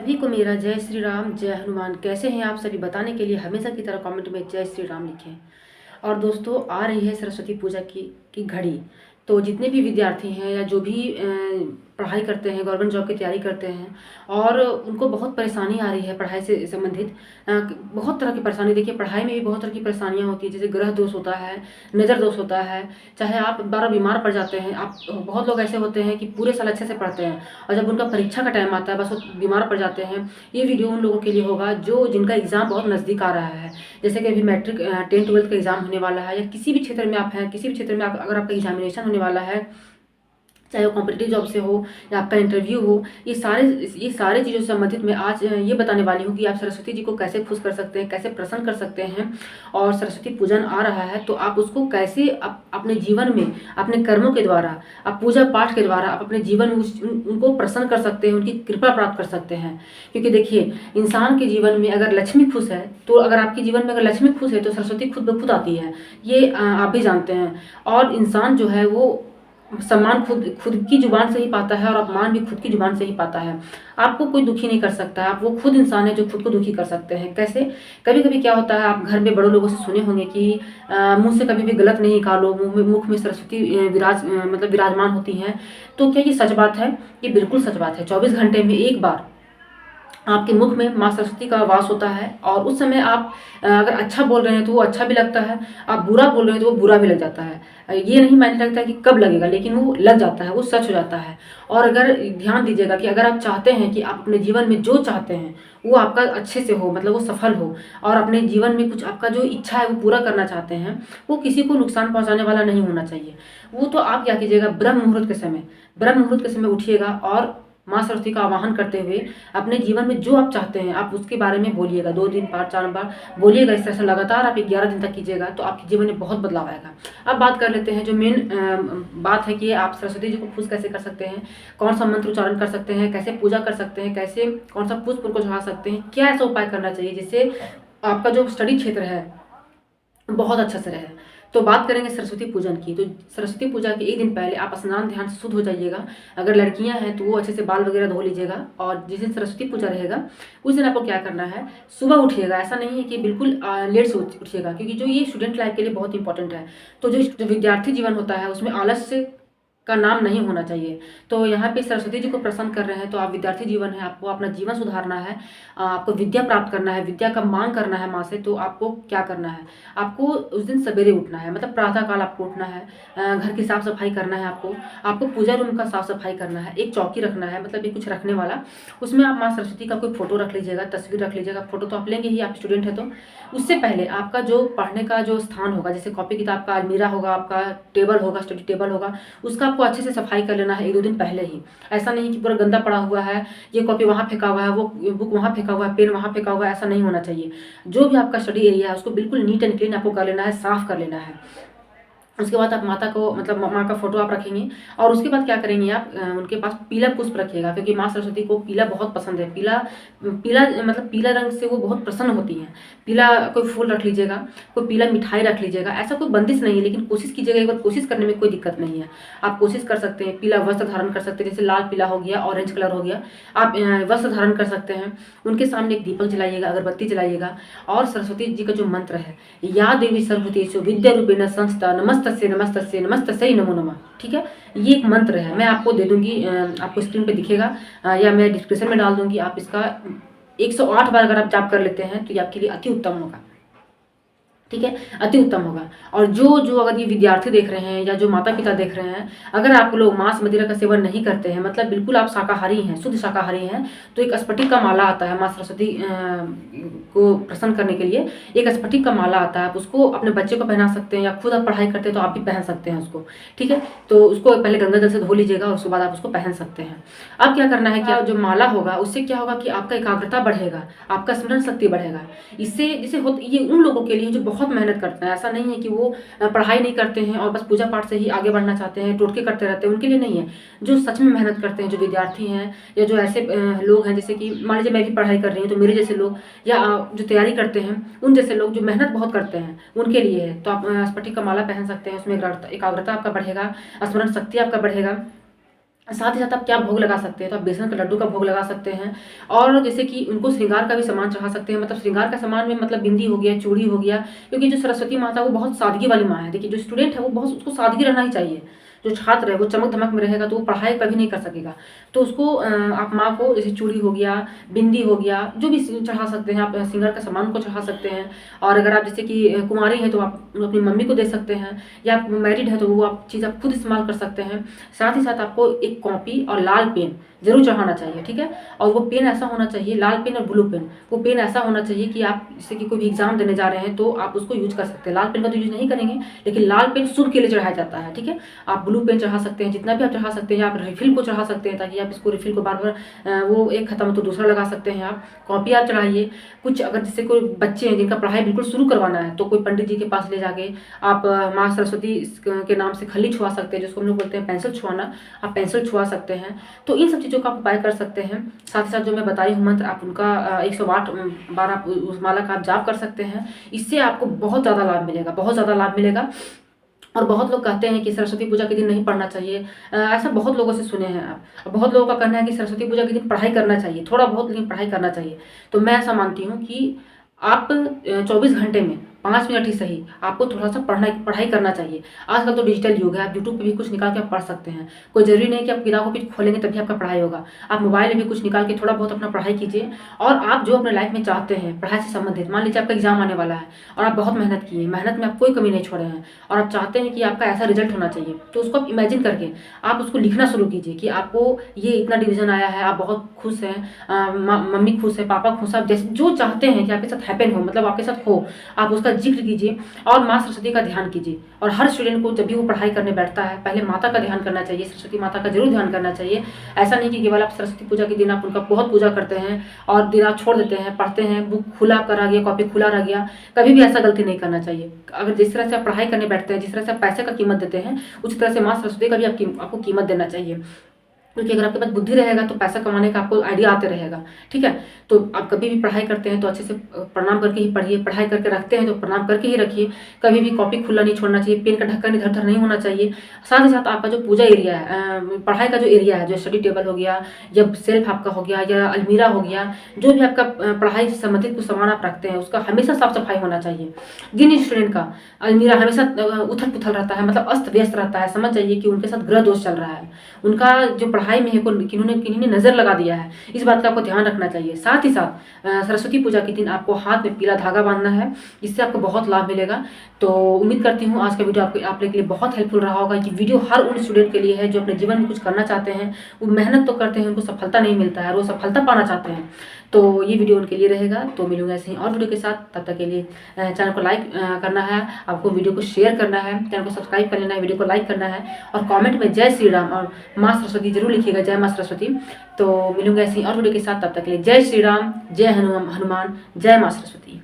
सभी को मेरा जय श्री राम, जय हनुमान। कैसे हैं आप सभी? बताने के लिए हमेशा की तरह कमेंट में जय श्री राम लिखें। और दोस्तों, आ रही है सरस्वती पूजा की घड़ी। तो जितने भी विद्यार्थी हैं या जो भी पढ़ाई करते हैं, गवर्नमेंट जॉब की तैयारी करते हैं और उनको बहुत परेशानी आ रही है पढ़ाई से संबंधित, बहुत तरह की परेशानी। देखिए, पढ़ाई में भी बहुत तरह की परेशानियां होती है, जैसे ग्रह दोष होता है, नज़र दोष होता है, चाहे आप बार बीमार पड़ जाते हैं। आप बहुत लोग ऐसे होते हैं कि पूरे साल अच्छे से पढ़ते हैं और जब उनका परीक्षा का टाइम आता है बस वो बीमार पड़ जाते हैं। ये वीडियो उन लोगों के लिए होगा जो जिनका एग्ज़ाम बहुत नज़दीक आ रहा है, जैसे कि अभी मैट्रिक 10th-12th का एग्ज़ाम होने वाला है, या किसी भी क्षेत्र में आप हैं, किसी भी क्षेत्र में अगर आपका एग्जामिनेशन होने वाला है, चाहे वो कॉम्पिटिटिव जॉब से हो या आपका इंटरव्यू हो, ये सारे चीज़ों से संबंधित मैं आज ये बताने वाली हूँ कि आप सरस्वती जी को कैसे खुश कर सकते हैं, कैसे प्रसन्न कर सकते हैं। और सरस्वती पूजन आ रहा है तो आप उसको कैसे अपने जीवन में, अपने कर्मों के द्वारा, आप पूजा पाठ के द्वारा आप अपने जीवन में उनको प्रसन्न कर सकते हैं, उनकी कृपा प्राप्त कर सकते हैं। क्योंकि देखिए, इंसान के जीवन में अगर लक्ष्मी खुश है, तो अगर आपके जीवन में अगर लक्ष्मी खुश है तो सरस्वती खुद ब खुद आती है। ये आप भी जानते हैं। और इंसान जो है वो सम्मान खुद की जुबान से ही पाता है और अपमान भी खुद की जुबान से ही पाता है। आपको कोई दुखी नहीं कर सकता है। आप वो खुद इंसान है जो खुद को दुखी कर सकते हैं। कैसे? कभी कभी क्या होता है, आप घर में बड़ों लोगों से सुने होंगे कि मुंह से कभी भी गलत नहीं निकालो, मुख में सरस्वती मतलब विराजमान होती हैं। तो क्या ये सच बात है? ये बिल्कुल सच बात है। 24 घंटे में एक बार आपके मुख में माँ सरस्वती का वास होता है और उस समय आप अगर अच्छा बोल रहे हैं तो वो अच्छा भी लगता है, आप बुरा बोल रहे हैं तो वो बुरा भी लग जाता है। ये नहीं मायने रखता कि कब लगेगा, लेकिन वो लग जाता है, वो सच हो जाता है। और अगर ध्यान दीजिएगा कि अगर आप चाहते हैं कि आप अपने जीवन में जो चाहते हैं वो आपका अच्छे से हो, मतलब वो सफल हो, और अपने जीवन में कुछ आपका जो इच्छा है वो पूरा करना चाहते हैं, वो किसी को नुकसान पहुंचाने वाला नहीं होना चाहिए। वो तो आप क्या कीजिएगा, ब्रह्म मुहूर्त के समय उठिएगा और माँ सरस्वती का आवाहन करते हुए अपने जीवन में जो आप चाहते हैं आप उसके बारे में बोलिएगा। 2 दिन 4 बार बोलिएगा। इस तरह से लगातार आप 11 दिन तक कीजिएगा तो आपके जीवन में बहुत बदलाव आएगा। अब बात कर लेते हैं जो मेन बात है कि आप सरस्वती जी को खुश कैसे कर सकते हैं, कौन सा मंत्र उच्चारण कर सकते हैं, कैसे पूजा कर सकते हैं, कैसे कौन सा पुष्प उनको चढ़ा सकते हैं, क्या ऐसा उपाय करना चाहिए जिससे आपका जो स्टडी क्षेत्र है बहुत अच्छा से रहे। तो बात करेंगे सरस्वती पूजन की। तो सरस्वती पूजा के एक दिन पहले आप स्नान ध्यान से शुद्ध हो जाइएगा। अगर लड़कियां हैं तो वो अच्छे से बाल वगैरह धो लीजिएगा। और जिस दिन सरस्वती पूजा रहेगा उस दिन आपको क्या करना है, सुबह उठिएगा। ऐसा नहीं है कि बिल्कुल लेट से उठिएगा, क्योंकि जो ये स्टूडेंट लाइफ के लिए बहुत इंपॉर्टेंट है। तो जो विद्यार्थी जीवन होता है उसमें आलस्य का नाम नहीं होना चाहिए। तो यहाँ पे सरस्वती जी को प्रसन्न कर रहे हैं तो आप विद्यार्थी जीवन है, आपको अपना जीवन सुधारना है, आपको विद्या प्राप्त करना है, विद्या का मांग करना है माँ से। तो आपको क्या करना है, आपको उस दिन सवेरे उठना है, मतलब प्रातः काल आपको उठना है, घर की साफ सफाई करना है, आपको पूजा रूम का साफ सफाई करना है, एक चौकी रखना है, मतलब ये कुछ रखने वाला, उसमें आप माँ सरस्वती का कोई फोटो रख लीजिएगा, तस्वीर रख लीजिएगा। फोटो तो आप लेंगे ही, आप स्टूडेंट है तो। उससे पहले आपका जो पढ़ने का जो स्थान होगा, जैसे कॉपी किताब का अलमीरा होगा, आपका टेबल होगा, स्टडी टेबल होगा, उसका आपको अच्छे से सफाई कर लेना है 1-2 दिन पहले ही। ऐसा नहीं कि पूरा गंदा पड़ा हुआ है, ये कॉपी वहाँ फेंका हुआ है, वो बुक वहाँ फेंका हुआ है, पेन वहाँ फेंका हुआ है, ऐसा नहीं होना चाहिए। जो भी आपका स्टडी एरिया है उसको बिल्कुल नीट एंड क्लीन आपको कर लेना है, साफ कर लेना है। उसके बाद आप माता को, मतलब माँ का फोटो आप रखेंगे और उसके बाद क्या करेंगे, आप उनके पास पीला पुष्प रखिएगा, क्योंकि माँ सरस्वती को पीला बहुत पसंद है। पीला मतलब पीला रंग से वो बहुत प्रसन्न होती हैं। पीला कोई फूल रख लीजिएगा, कोई पीला मिठाई रख लीजिएगा। ऐसा कोई बंदिश नहीं है, लेकिन कोशिश कीजिएगा, एक बार कोशिश करने में कोई दिक्कत नहीं है। आप कोशिश कर सकते हैं, पीला वस्त्र धारण कर सकते हैं, जैसे लाल पीला हो गया, ऑरेंज कलर हो गया, आप वस्त्र धारण कर सकते हैं। उनके सामने एक दीपक जलाइएगा, अगरबत्ती जलाइएगा और सरस्वती जी का जो मंत्र है, या देवी सर्वभूतेषु विद्या रूपेण संस्थिता नमस्तस्यै नमस्तस्यै नमस्तस्यै नमो नमः, ठीक है। ये एक मंत्र है, मैं आपको दे दूंगी, आपको स्क्रीन पे दिखेगा या मैं डिस्क्रिप्शन में डाल दूंगी। आप इसका 108 बार अगर आप जाप कर लेते हैं तो ये आपके लिए अति उत्तम होगा, ठीक है, अति उत्तम होगा। और जो अगर ये विद्यार्थी देख रहे हैं या जो माता पिता देख रहे हैं, अगर आप लोग मांस मदिरा का सेवन नहीं करते हैं, मतलब बिल्कुल आप शाकाहारी हैं, शुद्ध शाकाहारी हैं, तो एक स्फटिक का माला आता है माँ सरस्वती को प्रसन्न करने के लिए। एक स्फटिक का माला आता है, आप उसको अपने बच्चे को पहना सकते हैं, या खुद आप पढ़ाई करते हैं तो आप भी पहन सकते हैं उसको, ठीक है। तो उसको पहले गंगा जल से धो लीजिएगा और उसके बाद आप उसको पहन सकते हैं। अब क्या करना है कि जो माला होगा उससे क्या होगा कि आपका एकाग्रता बढ़ेगा, आपका स्मरण शक्ति बढ़ेगा। इससे जैसे ये उन लोगों के लिए जो बहुत मेहनत करते हैं, ऐसा नहीं है कि वो पढ़ाई नहीं करते हैं और बस पूजा पाठ से ही आगे बढ़ना चाहते हैं, टोटके करते रहते हैं, उनके लिए नहीं है। जो सच में मेहनत करते हैं, जो विद्यार्थी हैं या जो ऐसे लोग हैं, जैसे कि मान लीजिए मैं भी पढ़ाई कर रही हूँ तो मेरे जैसे लोग, या जो तैयारी करते हैं उन जैसे लोग जो मेहनत बहुत करते हैं, उनके लिए है। तो आप स्फटिक का माला पहन सकते हैं, उसमें एकाग्रता आपका बढ़ेगा, स्मरण शक्ति आपका बढ़ेगा, साथ ही साथ आप क्या भोग लगा सकते हैं, तो आप बेसन का लड्डू का भोग लगा सकते हैं। और जैसे कि उनको श्रृंगार का भी सामान चढ़ा सकते हैं, मतलब श्रृंगार का सामान में मतलब बिंदी हो गया, चूड़ी हो गया, क्योंकि जो सरस्वती माता वो बहुत सादगी वाली माँ है। देखिए जो स्टूडेंट है वो बहुत, उसको सादगी रहना ही चाहिए। जो छात्र है वो चमक धमक में रहेगा तो वो पढ़ाई कभी नहीं कर सकेगा। तो उसको आप माँ को जैसे चूड़ी हो गया, बिंदी हो गया, जो भी चढ़ा सकते हैं आप, श्रृंगार का सामान को चढ़ा सकते हैं। और अगर आप जैसे कि कुंवारी हैं तो आप अपनी मम्मी को दे सकते हैं, या आप मैरिड है तो वो आप चीज़ आप खुद इस्तेमाल कर सकते हैं। साथ ही साथ आपको एक कॉपी और लाल पेन जरूर चढ़ाना चाहिए, ठीक है। और वो पेन ऐसा होना चाहिए, लाल पेन और ब्लू पेन, वो पेन ऐसा होना चाहिए कि आप जैसे कि कोई भी एग्जाम देने जा रहे हैं तो आप उसको यूज कर सकते हैं। लाल पेन का तो यूज नहीं करेंगे, लेकिन लाल पेन शुभ के लिए चढ़ाया जाता है, ठीक है। आप ब्लू पेन चढ़ा सकते हैं, जितना भी आप चढ़ा सकते हैं। आप रिफिल को चढ़ा सकते हैं ताकि आप इसको रिफिल को बार बार वो एक खत्म हो तो दूसरा लगा सकते हैं आप। कॉपी आप चढ़ाइए। कुछ अगर जैसे कोई बच्चे हैं जिनका पढ़ाई बिल्कुल शुरू करवाना है तो कोई पंडित जी के पास ले जाके आप माँ सरस्वती के नाम से खली छुआ सकते हैं, जिसको हम लोग बोलते हैं पेंसिल छुआना, आप पेंसिल छुआ सकते हैं। तो इन सब चीज़ों का आप उपाय कर सकते हैं। साथ ही साथ जो मैं बता रही हूँ मंत्र, आप उनका 108 बार आप उस माला का आप जाप कर सकते हैं। इससे आपको बहुत ज़्यादा लाभ मिलेगा, बहुत ज़्यादा लाभ मिलेगा। और बहुत लोग कहते हैं कि सरस्वती पूजा के दिन नहीं पढ़ना चाहिए, ऐसा बहुत लोगों से सुने हैं आप। बहुत लोगों का कहना है कि सरस्वती पूजा के दिन पढ़ाई करना चाहिए, थोड़ा बहुत लेकिन पढ़ाई करना चाहिए। तो मैं ऐसा मानती हूँ कि आप 24 घंटे में 5 मिनट ही सही आपको थोड़ा सा पढ़ाई करना चाहिए। आजकल तो डिजिटल युग है, आप यूट्यूब पे भी कुछ निकाल के आप पढ़ सकते हैं। कोई ज़रूरी नहीं कि आप किताबों पे खोलेंगे तभी आपका पढ़ाई होगा। आप मोबाइल में भी कुछ निकाल के थोड़ा बहुत अपना पढ़ाई कीजिए। और आप जो अपने लाइफ में चाहते हैं पढ़ाई से संबंधित, मान लीजिए आपका एग्जाम आने वाला है और आप बहुत मेहनत किए, मेहनत में आप कोई कमी नहीं छोड़े हैं और आप चाहते हैं कि आपका ऐसा रिजल्ट होना चाहिए, तो उसको आप इमेजिन करके आप उसको लिखना शुरू कीजिए कि आपको ये इतना डिवीजन आया है, आप बहुत खुश हैं, मम्मी खुश है, पापा खुश है, आप जैसे जो चाहते हैं कि आपके साथ हैपन हो, मतलब आपके साथ हो, आप उसका जिक्र कीजिए। और माँ सरस्वती का ध्यान कीजिए। और हर स्टूडेंट को जब भी वो पढ़ाई करने बैठता है पहले माता का ध्यान करना चाहिए, सरस्वती माता का जरूर ध्यान करना चाहिए। ऐसा नहीं कि केवल आप सरस्वती पूजा के दिन आप उनका बहुत पूजा करते हैं और दिन आप छोड़ देते हैं, पढ़ते हैं, बुक खुला आपका रह गया, कॉपी खुला रह गया। कभी भी ऐसा गलती नहीं करना चाहिए। अगर जिस तरह से आप पढ़ाई करने बैठते हैं, जिस तरह से आप पैसे का कीमत देते हैं, उसी तरह से माँ सरस्वती का भी आपको कीमत देना चाहिए। क्योंकि अगर आपके पास बुद्धि रहेगा तो पैसा कमाने का आपको आइडिया आते रहेगा, ठीक है। तो आप कभी भी पढ़ाई करते हैं तो अच्छे से प्रणाम करके ही पढ़िए, पढ़ाई करके रखते हैं तो प्रणाम करके ही रखिए। कभी भी कॉपी खुला नहीं छोड़ना चाहिए, पेन का ढक्कन इधर उधर नहीं होना चाहिए। साथ ही साथ आपका जो पूजा एरिया है, पढ़ाई का जो एरिया है, जो स्टडी टेबल हो गया या सेल्फ आपका हो गया या अलमीरा हो गया, जो भी आपका पढ़ाई से संबंधित कुछ सामान आप रखते हैं उसका हमेशा साफ सफाई होना चाहिए। जिन स्टूडेंट का अलमीरा हमेशा उथल पुथल रहता है, मतलब अस्त व्यस्त रहता है, समझ जाइए कि उनके साथ ग्रह दोष चल रहा है। उनका जो पढ़ाई में है किन्हीं ने नजर लगा दिया है, इस बात का आपको ध्यान रखना चाहिए। साथ ही साथ सरस्वती पूजा के दिन आपको हाथ में पीला धागा बांधना है, इससे आपको बहुत लाभ मिलेगा। तो उम्मीद करती हूँ आज का वीडियो आप लोग के लिए बहुत हेल्पफुल रहा होगा। कि वीडियो हर उन स्टूडेंट के लिए है जो अपने जीवन में कुछ करना चाहते हैं, वो मेहनत तो करते हैं, उनको सफलता नहीं मिलता है और वो सफलता पाना चाहते हैं। तो ये वीडियो उनके लिए रहेगा। तो मिलूंगा ऐसे ही और वीडियो के साथ, तब तक के लिए चैनल को लाइक करना है, आपको वीडियो को शेयर करना है, चैनल को सब्सक्राइब कर लेना है, वीडियो को लाइक करना है और कमेंट में जय श्री राम और माँ सरस्वती जरूर लिखिएगा, जय माँ सरस्वती। तो मिलूंगा ऐसे ही और वीडियो के साथ, तब तक के लिए जय श्री राम, जय हनुमान, जय माँ सरस्वती।